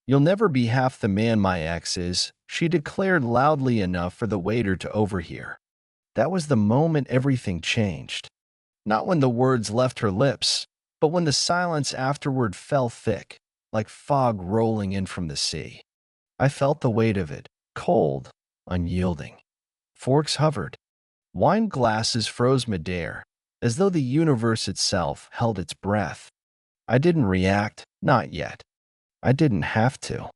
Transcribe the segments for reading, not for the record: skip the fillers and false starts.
You'll never be half the man my ex is, she declared loudly enough for the waiter to overhear. That was the moment everything changed. Not when the words left her lips, but when the silence afterward fell thick, like fog rolling in from the sea. I felt the weight of it, cold, unyielding. Forks hovered. Wine glasses froze midair, as though the universe itself held its breath. I didn't react, not yet. I didn't have to.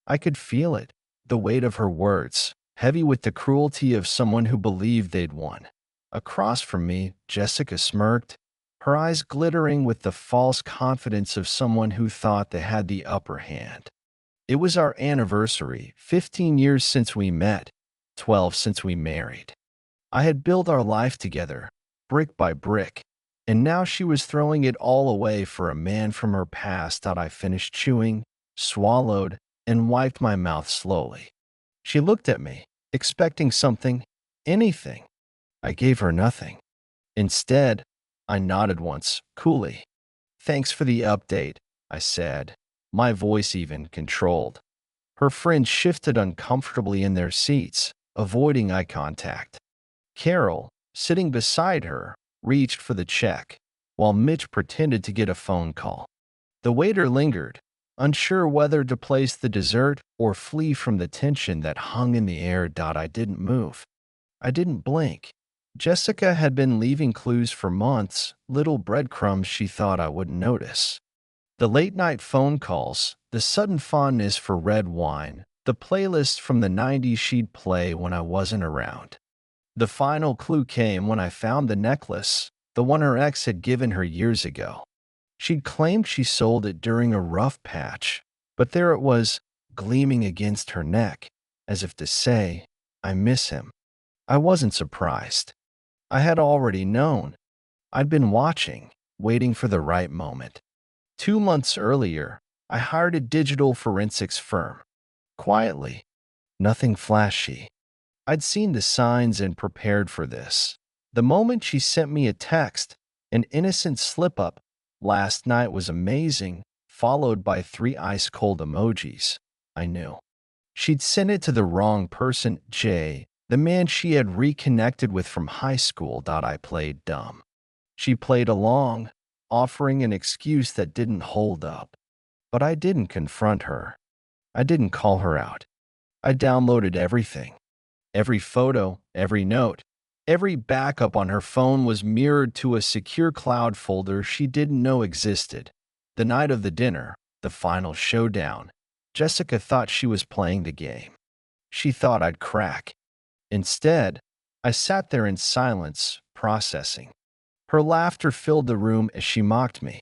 I could feel it, the weight of her words, heavy with the cruelty of someone who believed they'd won. Across from me, Jessica smirked, her eyes glittering with the false confidence of someone who thought they had the upper hand. It was our anniversary, 15 years since we met, 12 since we married. I had built our life together, brick by brick, and now she was throwing it all away for a man from her past that I finished chewing, swallowed, and wiped my mouth slowly. She looked at me, expecting something, anything. I gave her nothing. Instead, I nodded once, coolly. "Thanks for the update," I said, my voice even controlled. Her friends shifted uncomfortably in their seats, avoiding eye contact. Carol, sitting beside her, reached for the check, while Mitch pretended to get a phone call. The waiter lingered, unsure whether to place the dessert or flee from the tension that hung in the air. I didn't move. I didn't blink. Jessica had been leaving clues for months, little breadcrumbs she thought I wouldn't notice. The late-night phone calls, the sudden fondness for red wine, the playlist from the 90s she'd play when I wasn't around. The final clue came when I found the necklace, the one her ex had given her years ago. She'd claimed she sold it during a rough patch, but there it was, gleaming against her neck, as if to say, "I miss him." I wasn't surprised. I had already known. I'd been watching, waiting for the right moment. 2 months earlier, I hired a digital forensics firm. Quietly, nothing flashy. I'd seen the signs and prepared for this. The moment she sent me a text, an innocent slip-up, "Last night was amazing," followed by 3 ice-cold emojis, I knew. She'd sent it to the wrong person, Jay, the man she had reconnected with from high school. I played dumb. She played along, offering an excuse that didn't hold up. But I didn't confront her. I didn't call her out. I downloaded everything. Every photo, every note, every backup on her phone was mirrored to a secure cloud folder she didn't know existed. The night of the dinner, the final showdown, Jessica thought she was playing the game. She thought I'd crack. Instead, I sat there in silence, processing. Her laughter filled the room as she mocked me.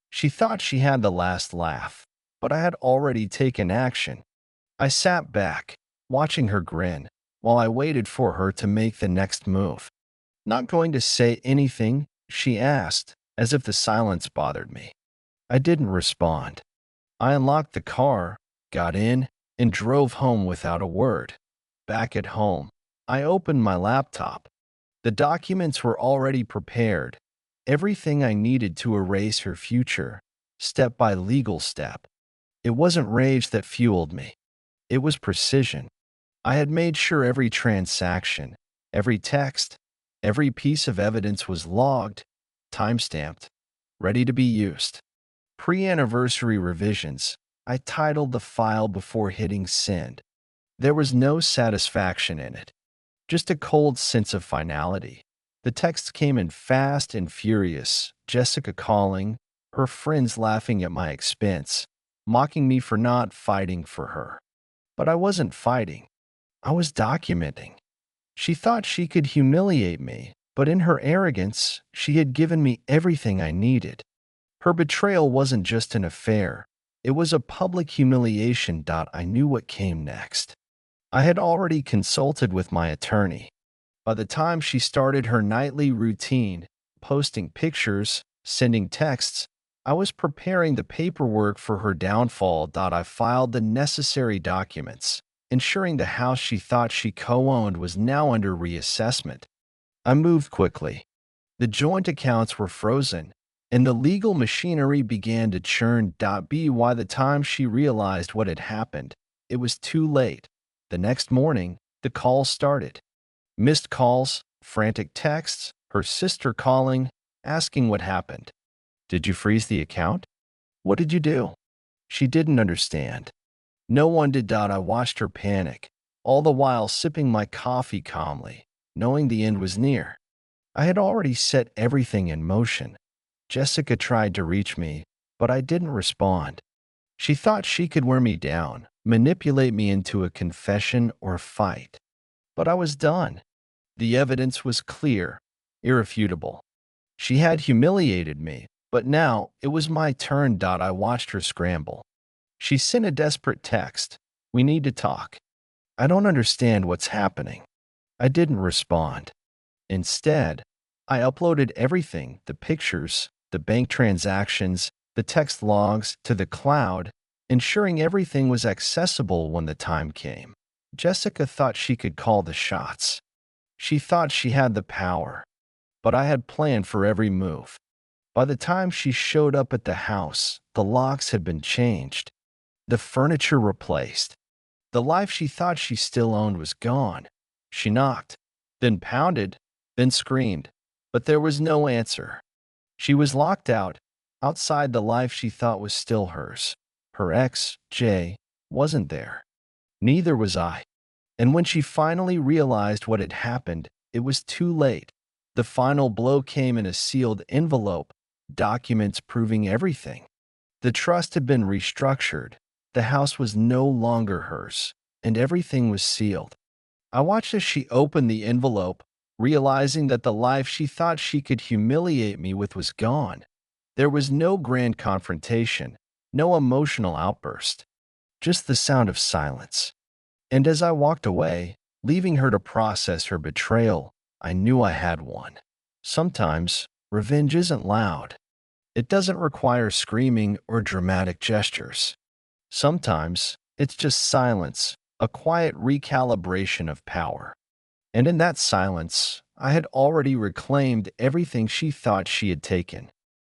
She thought she had the last laugh, but I had already taken action. I sat back, watching her grin, while I waited for her to make the next move. "Not going to say anything?" she asked, as if the silence bothered me. I didn't respond. I unlocked the car, got in, and drove home without a word. Back at home, I opened my laptop. The documents were already prepared, everything I needed to erase her future, step by legal step. It wasn't rage that fueled me. It was precision. I had made sure every transaction, every text, every piece of evidence was logged, time-stamped, ready to be used. Pre-anniversary revisions, I titled the file before hitting send. There was no satisfaction in it, just a cold sense of finality. The texts came in fast and furious, Jessica calling, her friends laughing at my expense, mocking me for not fighting for her. But I wasn't fighting. I was documenting. She thought she could humiliate me, but in her arrogance, she had given me everything I needed. Her betrayal wasn't just an affair. It was a public humiliation. I knew what came next. I had already consulted with my attorney. By the time she started her nightly routine, posting pictures, sending texts, I was preparing the paperwork for her downfall. I filed the necessary documents, ensuring the house she thought she co-owned was now under reassessment. I moved quickly. The joint accounts were frozen, and the legal machinery began to churn. By the time she realized what had happened, it was too late. The next morning, the calls started. Missed calls, frantic texts, her sister calling, asking what happened. Did you freeze the account? What did you do? She didn't understand. No one did. I watched her panic, all the while sipping my coffee calmly, knowing the end was near. I had already set everything in motion. Jessica tried to reach me, but I didn't respond. She thought she could wear me down, manipulate me into a confession or fight. But I was done. The evidence was clear, irrefutable. She had humiliated me, but now it was my turn. I watched her scramble. She sent a desperate text. We need to talk. I don't understand what's happening. I didn't respond. Instead, I uploaded everything, the pictures, the bank transactions, the text logs, to the cloud, ensuring everything was accessible when the time came. Jessica thought she could call the shots. She thought she had the power, but I had planned for every move. By the time she showed up at the house, the locks had been changed, the furniture replaced. The life she thought she still owned was gone. She knocked, then pounded, then screamed, but there was no answer. She was locked out, outside the life she thought was still hers. Her ex, Jay, wasn't there. Neither was I. And when she finally realized what had happened, it was too late. The final blow came in a sealed envelope, documents proving everything. The trust had been restructured. The house was no longer hers, and everything was sealed. I watched as she opened the envelope, realizing that the life she thought she could humiliate me with was gone. There was no grand confrontation, no emotional outburst, just the sound of silence. And as I walked away, leaving her to process her betrayal, I knew I had one. Sometimes, revenge isn't loud. It doesn't require screaming or dramatic gestures. Sometimes, it's just silence, a quiet recalibration of power. And in that silence, I had already reclaimed everything she thought she had taken.